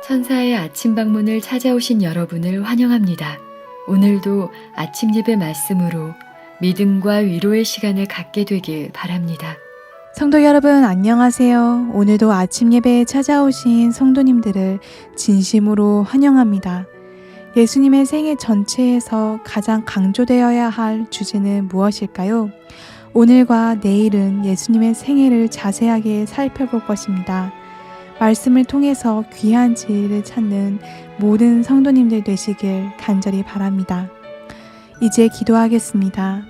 천사의 아침 방문을 찾아오신 여러분을 환영합니다. 오늘도 아침 예배 말씀으로 믿음과 위로의 시간을 갖게 되길 바랍니다. 성도 여러분 안녕하세요. 오늘도 아침 예배에 찾아오신 성도님들을 진심으로 환영합니다. 예수님의 생애 전체에서 가장 강조되어야 할 주제는 무엇일까요? 오늘과 내일은 예수님의 생애를 자세하게 살펴볼 것입니다. 말씀을 통해서 귀한 진리를 찾는 모든 성도님들 되시길 간절히 바랍니다. 이제 기도하겠습니다.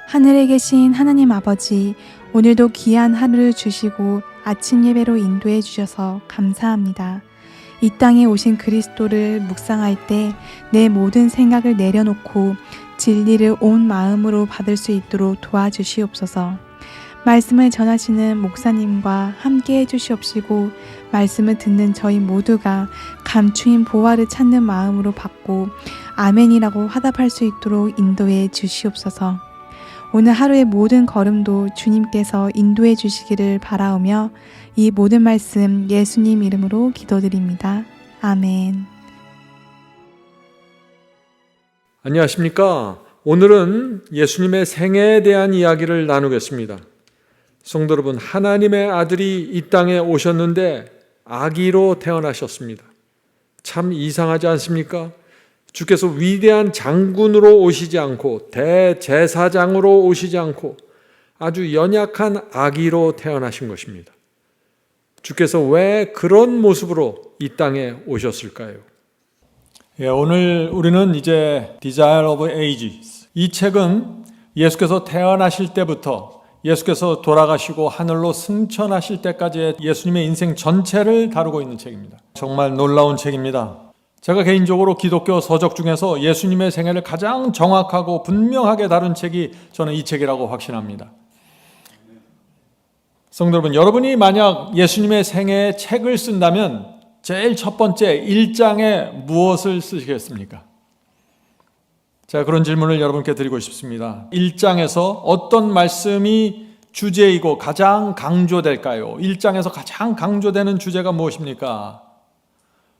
하늘에 계신 하나님 아버지, 오늘도 귀한 하루를 주시고 아침 예배로 인도해 주셔서 감사합니다. 이 땅에 오신 그리스도를 묵상할 때 내 모든 생각을 내려놓고 진리를 온 마음으로 받을 수 있도록 도와주시옵소서. 말씀을 전하시는 목사님과 함께 해주시옵시고 말씀을 듣는 저희 모두가 감추인 보화를 찾는 마음으로 받고 아멘이라고 화답할 수 있도록 인도해 주시옵소서. 오늘 하루의 모든 걸음도 주님께서 인도해 주시기를 바라오며 이 모든 말씀 예수님 이름으로 기도드립니다. 아멘. 안녕하십니까? 오늘은 예수님의 생애에 대한 이야기를 나누겠습니다. 성도 여러분, 하나님의 아들이 이 땅에 오셨는데 아기로 태어나셨습니다. 참 이상하지 않습니까? 주께서 위대한 장군으로 오시지 않고 대제사장으로 오시지 않고 아주 연약한 아기로 태어나신 것입니다. 주께서 왜 그런 모습으로 이 땅에 오셨을까요? 오늘 우리는 이제 Desire of Ages, 이 책은 예수께서 태어나실 때부터 예수께서 돌아가시고 하늘로 승천하실 때까지의 예수님의 인생 전체를 다루고 있는 책입니다. 정말 놀라운 책입니다. 제가 개인적으로 기독교 서적 중에서 예수님의 생애를 가장 정확하고 분명하게 다룬 책이 저는 이 책이라고 확신합니다. 성도 여러분, 여러분이 만약 예수님의 생애의 책을 쓴다면 제일 첫 번째 1장에 무엇을 쓰시겠습니까? 제가 그런 질문을 여러분께 드리고 싶습니다. 1장에서 어떤 말씀이 주제이고 가장 강조될까요? 1장에서 가장 강조되는 주제가 무엇입니까?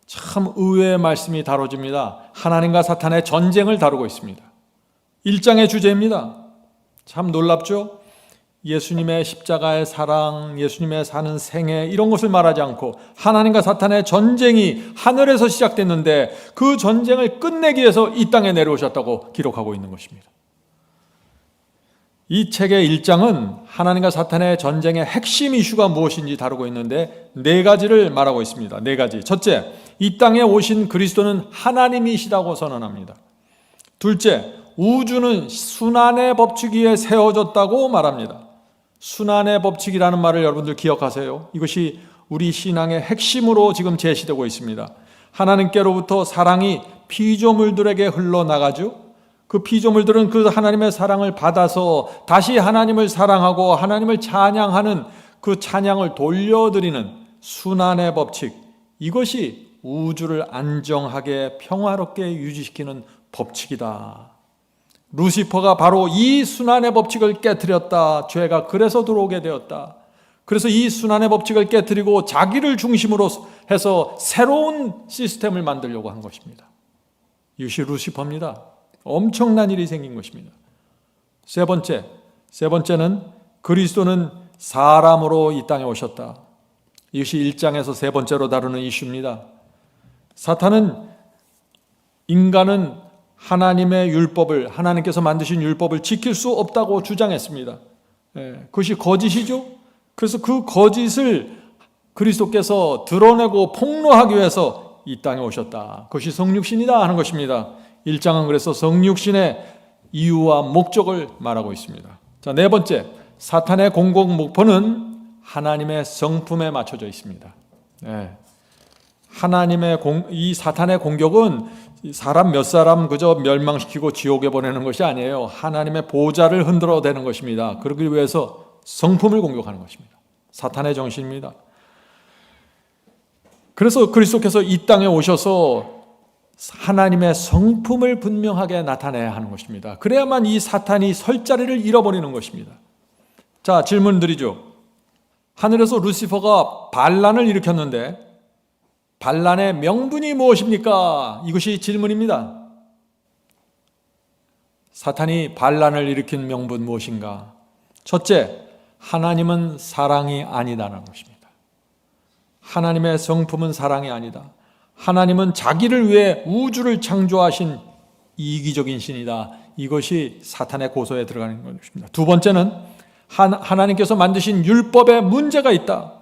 참 의외의 말씀이 다뤄집니다. 하나님과 사탄의 전쟁을 다루고 있습니다. 1장의 주제입니다. 참 놀랍죠? 예수님의 십자가의 사랑, 예수님의 사는 생애 이런 것을 말하지 않고 하나님과 사탄의 전쟁이 하늘에서 시작됐는데 그 전쟁을 끝내기 위해서 이 땅에 내려오셨다고 기록하고 있는 것입니다. 이 책의 1장은 하나님과 사탄의 전쟁의 핵심 이슈가 무엇인지 다루고 있는데 4가지를 말하고 있습니다. 4가지. 첫째, 이 땅에 오신 그리스도는 하나님이시다고 선언합니다. 둘째, 우주는 순환의 법칙 위에 세워졌다고 말합니다. 순환의 법칙이라는 말을 여러분들 기억하세요. 이것이 우리 신앙의 핵심으로 지금 제시되고 있습니다. 하나님께로부터 사랑이 피조물들에게 흘러나가죠. 그 피조물들은 그 하나님의 사랑을 받아서 다시 하나님을 사랑하고 하나님을 찬양하는 그 찬양을 돌려드리는 순환의 법칙, 이것이 우주를 안정하게 평화롭게 유지시키는 법칙이다. 루시퍼가 바로 이 순환의 법칙을 깨트렸다. 죄가 그래서 들어오게 되었다. 그래서 이 순환의 법칙을 깨트리고 자기를 중심으로 해서 새로운 시스템을 만들려고 한 것입니다. 이것이 루시퍼입니다. 엄청난 일이 생긴 것입니다. 세 번째는 그리스도는 사람으로 이 땅에 오셨다. 이것이 1장에서 세 번째로 다루는 이슈입니다. 사탄은 인간은 하나님의 율법을, 하나님께서 만드신 율법을 지킬 수 없다고 주장했습니다. 그것이 거짓이죠. 그래서 그 거짓을 그리스도께서 드러내고 폭로하기 위해서 이 땅에 오셨다. 그것이 성육신이다 하는 것입니다. 1장은 그래서 성육신의 이유와 목적을 말하고 있습니다. 자, 네 번째, 사탄의 공공 목표는 하나님의 성품에 맞춰져 있습니다. 이 사탄의 공격은 사람 몇 사람 그저 멸망시키고 지옥에 보내는 것이 아니에요. 하나님의 보좌를 흔들어대는 것입니다. 그러기 위해서 성품을 공격하는 것입니다. 사탄의 정신입니다. 그래서 그리스도께서 이 땅에 오셔서 하나님의 성품을 분명하게 나타내야 하는 것입니다. 그래야만 이 사탄이 설 자리를 잃어버리는 것입니다. 자, 질문 드리죠. 하늘에서 루시퍼가 반란을 일으켰는데 반란의 명분이 무엇입니까? 이것이 질문입니다. 사탄이 반란을 일으킨 명분 무엇인가? 첫째, 하나님은 사랑이 아니다라는 것입니다. 하나님의 성품은 사랑이 아니다. 하나님은 자기를 위해 우주를 창조하신 이기적인 신이다. 이것이 사탄의 고소에 들어가는 것입니다. 두 번째는 하나님께서 만드신 율법에 문제가 있다.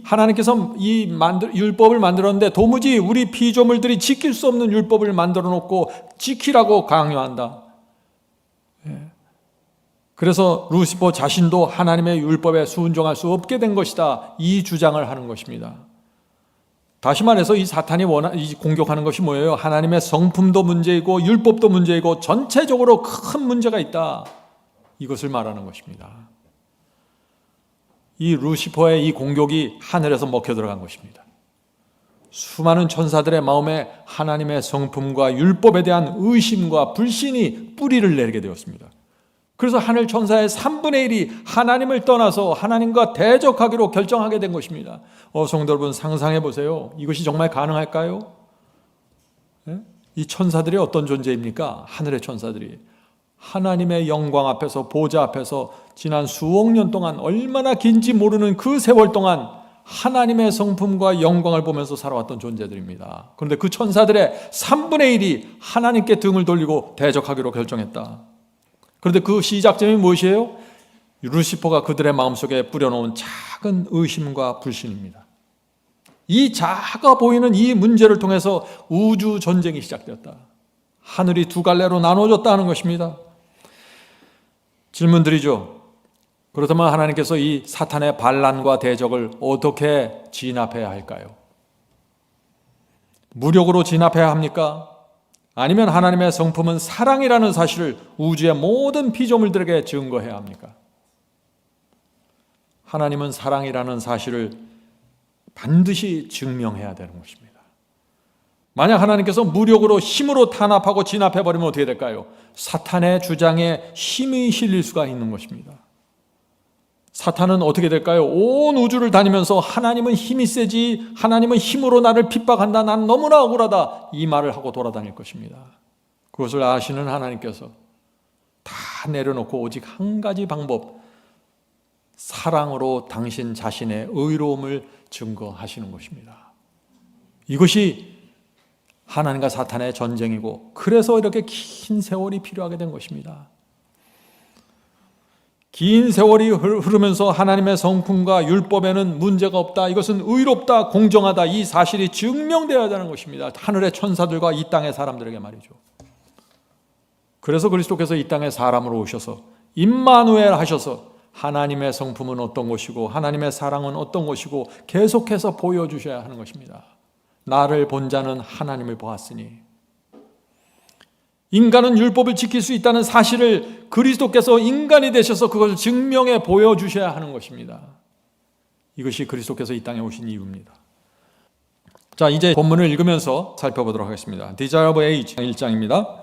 하나님께서 율법을 만들었는데 도무지 우리 피조물들이 지킬 수 없는 율법을 만들어 놓고 지키라고 강요한다. 그래서 루시퍼 자신도 하나님의 율법에 순종할 수 없게 된 것이다. 이 주장을 하는 것입니다. 다시 말해서 이 사탄이 공격하는 것이 뭐예요? 하나님의 성품도 문제이고 율법도 문제이고 전체적으로 큰 문제가 있다. 이것을 말하는 것입니다. 이 루시퍼의 이 공격이 하늘에서 먹혀 들어간 것입니다. 수많은 천사들의 마음에 하나님의 성품과 율법에 대한 의심과 불신이 뿌리를 내리게 되었습니다. 그래서 하늘 천사의 3분의 1이 하나님을 떠나서 하나님과 대적하기로 결정하게 된 것입니다. 성도 여러분, 상상해 보세요. 이것이 정말 가능할까요? 이 천사들이 어떤 존재입니까? 하늘의 천사들이 하나님의 영광 앞에서, 보좌 앞에서 지난 수억 년 동안, 얼마나 긴지 모르는 그 세월 동안 하나님의 성품과 영광을 보면서 살아왔던 존재들입니다. 그런데 그 천사들의 3분의 1이 하나님께 등을 돌리고 대적하기로 결정했다. 그런데 그 시작점이 무엇이에요? 루시퍼가 그들의 마음속에 뿌려놓은 작은 의심과 불신입니다. 이 작아 보이는 이 문제를 통해서 우주 전쟁이 시작되었다. 하늘이 두 갈래로 나눠졌다는 것입니다. 질문드리죠. 그렇다면 하나님께서 이 사탄의 반란과 대적을 어떻게 진압해야 할까요? 무력으로 진압해야 합니까? 아니면 하나님의 성품은 사랑이라는 사실을 우주의 모든 피조물들에게 증거해야 합니까? 하나님은 사랑이라는 사실을 반드시 증명해야 되는 것입니다. 만약 하나님께서 무력으로 힘으로 탄압하고 진압해버리면 어떻게 될까요? 사탄의 주장에 힘이 실릴 수가 있는 것입니다. 사탄은 어떻게 될까요? 온 우주를 다니면서 하나님은 힘이 세지, 하나님은 힘으로 나를 핍박한다, 난 너무나 억울하다, 이 말을 하고 돌아다닐 것입니다. 그것을 아시는 하나님께서 다 내려놓고 오직 한 가지 방법, 사랑으로 당신 자신의 의로움을 증거하시는 것입니다. 이것이 하나님과 사탄의 전쟁이고, 그래서 이렇게 긴 세월이 필요하게 된 것입니다. 긴 세월이 흐르면서 하나님의 성품과 율법에는 문제가 없다, 이것은 의롭다, 공정하다, 이 사실이 증명되어야 하는 것입니다. 하늘의 천사들과 이 땅의 사람들에게 말이죠. 그래서 그리스도께서 이 땅에 사람으로 오셔서 임마누엘 하셔서 하나님의 성품은 어떤 것이고 하나님의 사랑은 어떤 것이고 계속해서 보여주셔야 하는 것입니다. 나를 본 자는 하나님을 보았으니. 인간은 율법을 지킬 수 있다는 사실을 그리스도께서 인간이 되셔서 그것을 증명해 보여주셔야 하는 것입니다. 이것이 그리스도께서 이 땅에 오신 이유입니다. 자, 이제 본문을 읽으면서 살펴보도록 하겠습니다. Desire of Age 1장입니다.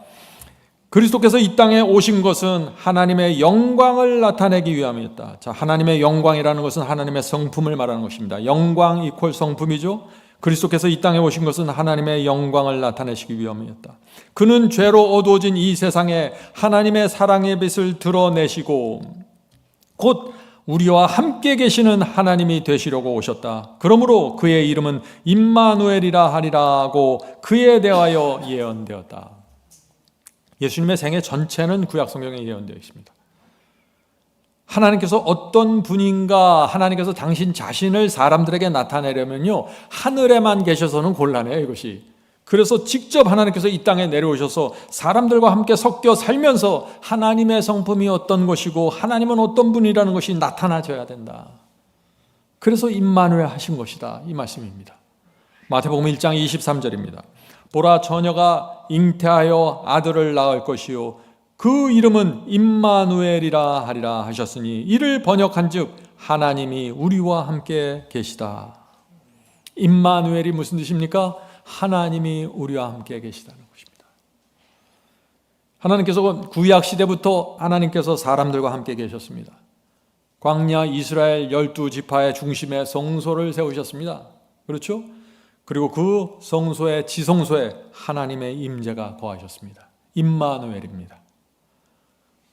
그리스도께서 이 땅에 오신 것은 하나님의 영광을 나타내기 위함이었다. 자, 하나님의 영광이라는 것은 하나님의 성품을 말하는 것입니다. 영광 이퀄 성품이죠. 그리스도께서 이 땅에 오신 것은 하나님의 영광을 나타내시기 위함이었다. 그는 죄로 어두워진 이 세상에 하나님의 사랑의 빛을 드러내시고 곧 우리와 함께 계시는 하나님이 되시려고 오셨다. 그러므로 그의 이름은 임마누엘이라 하리라고 그에 대하여 예언되었다. 예수님의 생애 전체는 구약 성경에 예언되어 있습니다. 하나님께서 어떤 분인가, 하나님께서 당신 자신을 사람들에게 나타내려면요, 하늘에만 계셔서는 곤란해요, 이것이. 그래서 직접 하나님께서 이 땅에 내려오셔서 사람들과 함께 섞여 살면서 하나님의 성품이 어떤 것이고 하나님은 어떤 분이라는 것이 나타나져야 된다. 그래서 임마누엘 하신 것이다, 이 말씀입니다. 마태복음 1장 23절입니다. 보라, 처녀가 잉태하여 아들을 낳을 것이요 그 이름은 임마누엘이라 하리라 하셨으니 이를 번역한즉 하나님이 우리와 함께 계시다. 임마누엘이 무슨 뜻입니까? 하나님이 우리와 함께 계시다는 것입니다. 하나님께서 구약 시대부터 하나님께서 사람들과 함께 계셨습니다. 광야 이스라엘 12지파의 중심에 성소를 세우셨습니다. 그렇죠? 그리고 그 성소의 지성소에 하나님의 임재가 거하셨습니다. 임마누엘입니다.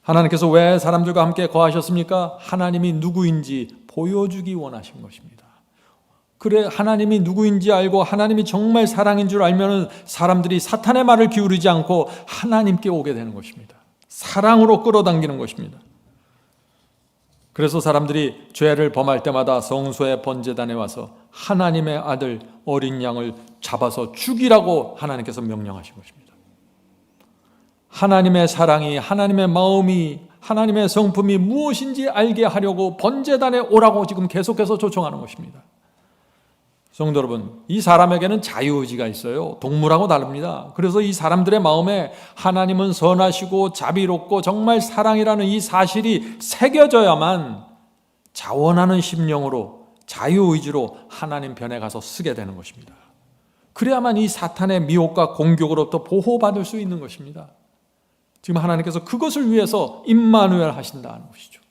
하나님께서 왜 사람들과 함께 거하셨습니까? 하나님이 누구인지 보여주기 원하신 것입니다. 그래, 하나님이 누구인지 알고 하나님이 정말 사랑인 줄 알면 사람들이 사탄의 말을 기울이지 않고 하나님께 오게 되는 것입니다. 사랑으로 끌어당기는 것입니다. 그래서 사람들이 죄를 범할 때마다 성소의 번제단에 와서 하나님의 아들 어린 양을 잡아서 죽이라고 하나님께서 명령하신 것입니다. 하나님의 사랑이, 하나님의 마음이, 하나님의 성품이 무엇인지 알게 하려고 번제단에 오라고 지금 계속해서 초청하는 것입니다. 성도 여러분, 이 사람에게는 자유의지가 있어요. 동물하고 다릅니다. 그래서 이 사람들의 마음에 하나님은 선하시고 자비롭고 정말 사랑이라는 이 사실이 새겨져야만 자원하는 심령으로, 자유의지로 하나님 편에 가서 쓰게 되는 것입니다. 그래야만 이 사탄의 미혹과 공격으로부터 보호받을 수 있는 것입니다. 지금 하나님께서 그것을 위해서 임마누엘 하신다는 것이죠.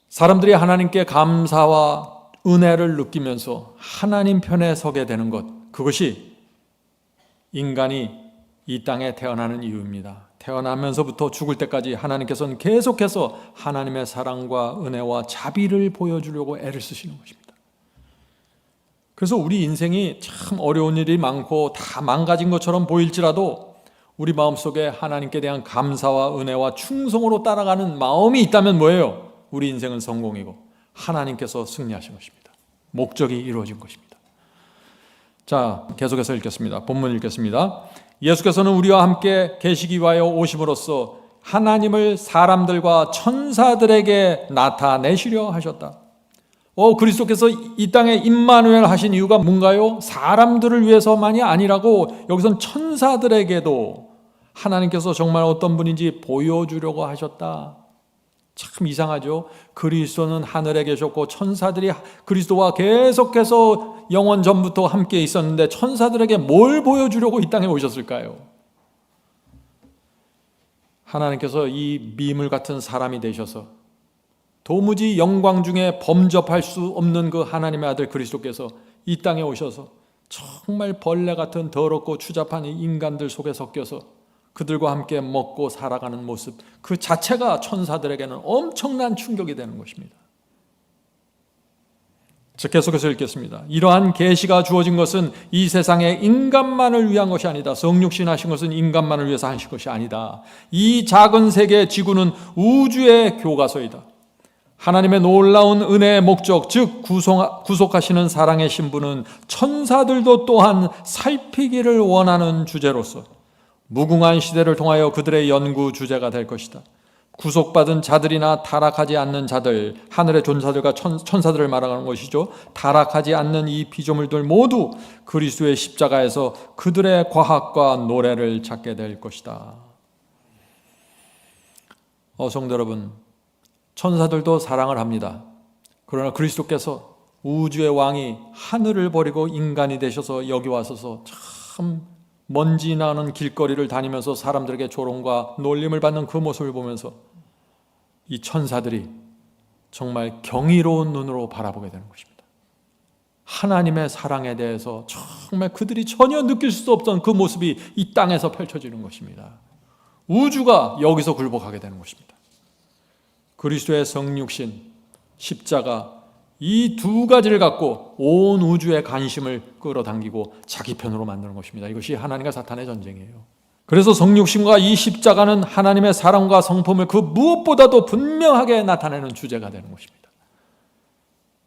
사람들이 하나님께 감사와 은혜를 느끼면서 하나님 편에 서게 되는 것, 그것이 인간이 이 땅에 태어나는 이유입니다. 태어나면서부터 죽을 때까지 하나님께서는 계속해서 하나님의 사랑과 은혜와 자비를 보여주려고 애를 쓰시는 것입니다. 그래서 우리 인생이 참 어려운 일이 많고 다 망가진 것처럼 보일지라도 우리 마음속에 하나님께 대한 감사와 은혜와 충성으로 따라가는 마음이 있다면 뭐예요? 우리 인생은 성공이고 하나님께서 승리하신 것입니다. 목적이 이루어진 것입니다. 자, 계속해서 읽겠습니다. 본문 읽겠습니다. 예수께서는 우리와 함께 계시기 위하여 오심으로써 하나님을 사람들과 천사들에게 나타내시려 하셨다. 그리스도께서 이 땅에 임마누엘 하신 이유가 뭔가요? 사람들을 위해서만이 아니라고 여기선 천사들에게도 하나님께서 정말 어떤 분인지 보여주려고 하셨다. 참 이상하죠. 그리스도는 하늘에 계셨고 천사들이 그리스도와 계속해서 영원 전부터 함께 있었는데 천사들에게 뭘 보여주려고 이 땅에 오셨을까요? 하나님께서 이 미물 같은 사람이 되셔서 도무지 영광 중에 범접할 수 없는 그 하나님의 아들 그리스도께서 이 땅에 오셔서 정말 벌레 같은 더럽고 추잡한 인간들 속에 섞여서 그들과 함께 먹고 살아가는 모습, 그 자체가 천사들에게는 엄청난 충격이 되는 것입니다. 계속해서 읽겠습니다. 이러한 계시가 주어진 것은 이 세상의 인간만을 위한 것이 아니다. 성육신 하신 것은 인간만을 위해서 하신 것이 아니다. 이 작은 세계 지구는 우주의 교과서이다. 하나님의 놀라운 은혜의 목적, 즉 구속하시는 사랑의 신부는 천사들도 또한 살피기를 원하는 주제로서 무궁한 시대를 통하여 그들의 연구 주제가 될 것이다. 구속받은 자들이나 타락하지 않는 자들, 하늘의 존재들과 천사들을 말하는 것이죠. 타락하지 않는 이 피조물들 모두 그리스도의 십자가에서 그들의 과학과 노래를 찾게 될 것이다. 성도 여러분, 천사들도 사랑을 합니다. 그러나 그리스도께서 우주의 왕이 하늘을 버리고 인간이 되셔서 여기 와서서 참 먼지 나는 길거리를 다니면서 사람들에게 조롱과 놀림을 받는 그 모습을 보면서 이 천사들이 정말 경이로운 눈으로 바라보게 되는 것입니다. 하나님의 사랑에 대해서 정말 그들이 전혀 느낄 수 없던 그 모습이 이 땅에서 펼쳐지는 것입니다. 우주가 여기서 굴복하게 되는 것입니다. 그리스도의 성육신, 십자가, 이 두 가지를 갖고 온 우주의 관심을 끌어당기고 자기 편으로 만드는 것입니다. 이것이 하나님과 사탄의 전쟁이에요. 그래서 성육신과 이 십자가는 하나님의 사랑과 성품을 그 무엇보다도 분명하게 나타내는 주제가 되는 것입니다.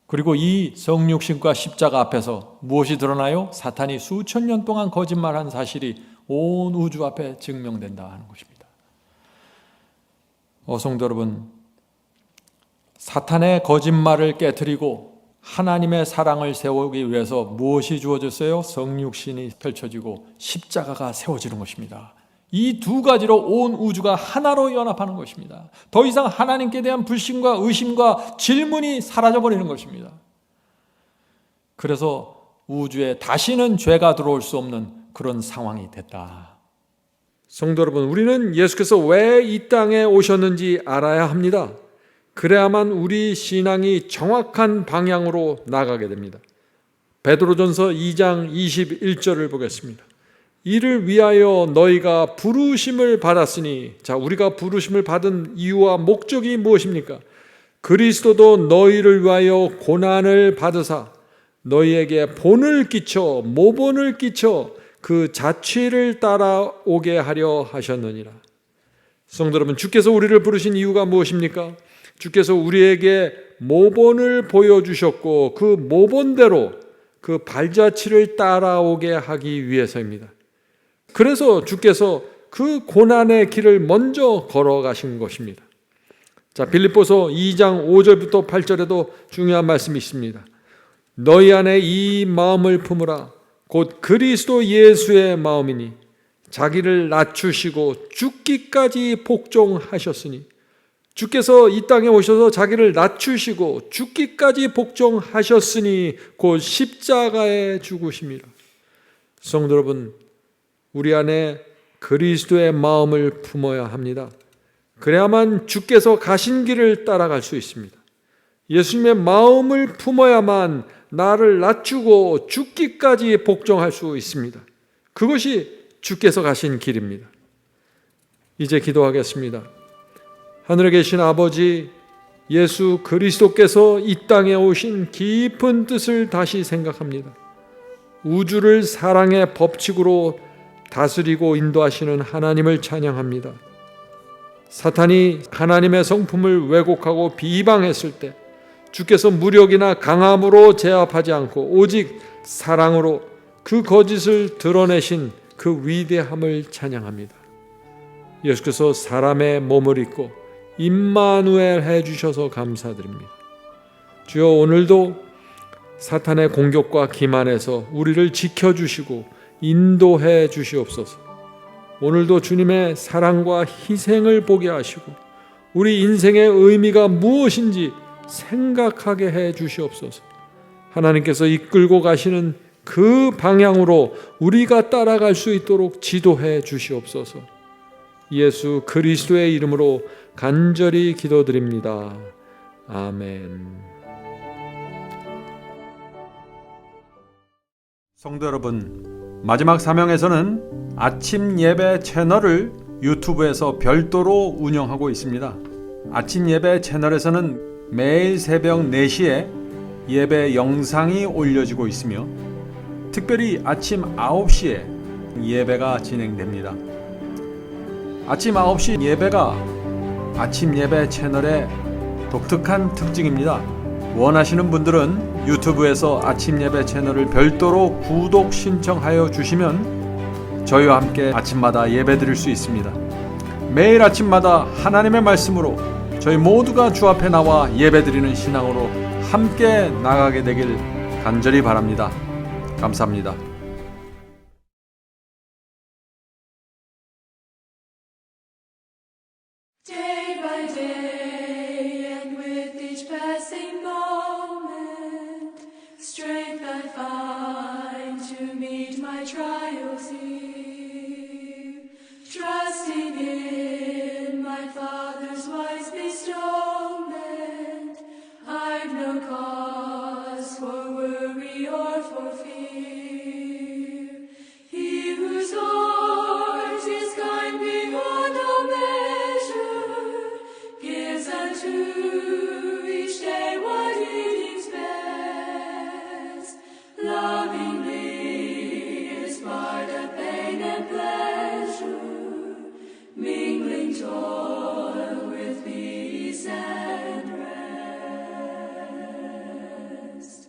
그리고 이 성육신과 십자가 앞에서 무엇이 드러나요? 사탄이 수천 년 동안 거짓말한 사실이 온 우주 앞에 증명된다 하는 것입니다. 성도 여러분, 사탄의 거짓말을 깨트리고 하나님의 사랑을 세우기 위해서 무엇이 주어졌어요? 성육신이 펼쳐지고 십자가가 세워지는 것입니다. 이 두 가지로 온 우주가 하나로 연합하는 것입니다. 더 이상 하나님께 대한 불신과 의심과 질문이 사라져버리는 것입니다. 그래서 우주에 다시는 죄가 들어올 수 없는 그런 상황이 됐다. 성도 여러분, 우리는 예수께서 왜 이 땅에 오셨는지 알아야 합니다. 그래야만 우리 신앙이 정확한 방향으로 나가게 됩니다. 베드로전서 2장 21절을 보겠습니다. 이를 위하여 너희가 부르심을 받았으니, 자, 우리가 부르심을 받은 이유와 목적이 무엇입니까? 그리스도도 너희를 위하여 고난을 받으사 너희에게 본을 끼쳐 모본을 끼쳐 그 자취를 따라오게 하려 하셨느니라. 성도 여러분, 주께서 우리를 부르신 이유가 무엇입니까? 주께서 우리에게 모본을 보여주셨고 그 모본대로 그 발자취를 따라오게 하기 위해서입니다. 그래서 주께서 그 고난의 길을 먼저 걸어가신 것입니다. 자, 빌립보서 2장 5절부터 8절에도 중요한 말씀이 있습니다. 너희 안에 이 마음을 품으라. 곧 그리스도 예수의 마음이니 자기를 낮추시고 죽기까지 복종하셨으니, 주께서 이 땅에 오셔서 자기를 낮추시고 죽기까지 복종하셨으니 곧 십자가에 죽으심이라. 성도 여러분, 우리 안에 그리스도의 마음을 품어야 합니다. 그래야만 주께서 가신 길을 따라갈 수 있습니다. 예수님의 마음을 품어야만 나를 낮추고 죽기까지 복종할 수 있습니다. 그것이 주께서 가신 길입니다. 이제 기도하겠습니다. 하늘에 계신 아버지, 예수 그리스도께서 이 땅에 오신 깊은 뜻을 다시 생각합니다. 우주를 사랑의 법칙으로 다스리고 인도하시는 하나님을 찬양합니다. 사탄이 하나님의 성품을 왜곡하고 비방했을 때 주께서 무력이나 강함으로 제압하지 않고 오직 사랑으로 그 거짓을 드러내신 그 위대함을 찬양합니다. 예수께서 사람의 몸을 입고 임마누엘 해주셔서 감사드립니다. 주여, 오늘도 사탄의 공격과 기만에서 우리를 지켜주시고 인도해 주시옵소서. 오늘도 주님의 사랑과 희생을 보게 하시고 우리 인생의 의미가 무엇인지 생각하게 해 주시옵소서. 하나님께서 이끌고 가시는 그 방향으로 우리가 따라갈 수 있도록 지도해 주시옵소서. 예수 그리스도의 이름으로 간절히 기도드립니다. 아멘. 성도 여러분, 마지막 사명에서는 아침 예배 채널을 유튜브에서 별도로 운영하고 있습니다. 아침 예배 채널에서는 매일 새벽 4시에 예배 영상이 올려지고 있으며 특별히 아침 9시에 예배가 진행됩니다. 아침 9시 예배가 아침 예배 채널의 독특한 특징입니다. 원하시는 분들은 유튜브에서 아침 예배 채널을 별도로 구독 신청하여 주시면 저희와 함께 아침마다 예배 드릴 수 있습니다. 매일 아침마다 하나님의 말씀으로 저희 모두가 주 앞에 나와 예배 드리는 신앙으로 함께 나가게 되길 간절히 바랍니다. 감사합니다. Day by day, and with each passing moment, strength I find to meet my trials here. Trusting in my Father's wise bestowment, I've no cause for worry or for fear. He whose heart is kind beyond all measure gives unto each day what he deems best. Lovingly is part of pain and pleasure, mingling toil with peace and rest.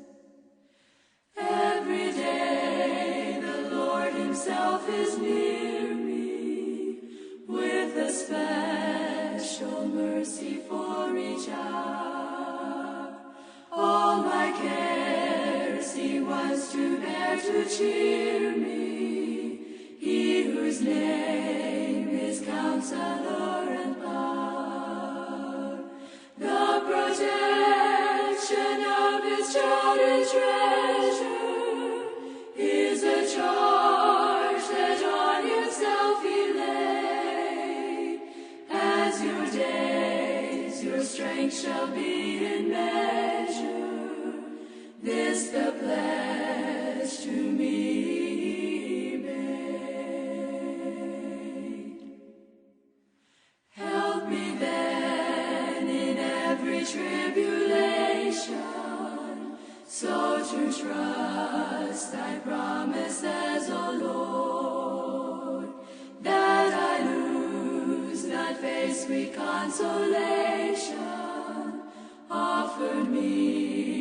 Every day the Lord himself is near me, with a special mercy for each hour. All my cares he wants to bear to cheer me, he whose name is Counselor and Power. The protection of his child and treasure is a charge that on himself he laid. As your days, your strength shall be in measure. This the pledge to trust thy promises, O Lord, that I lose not faith's sweet consolation offered me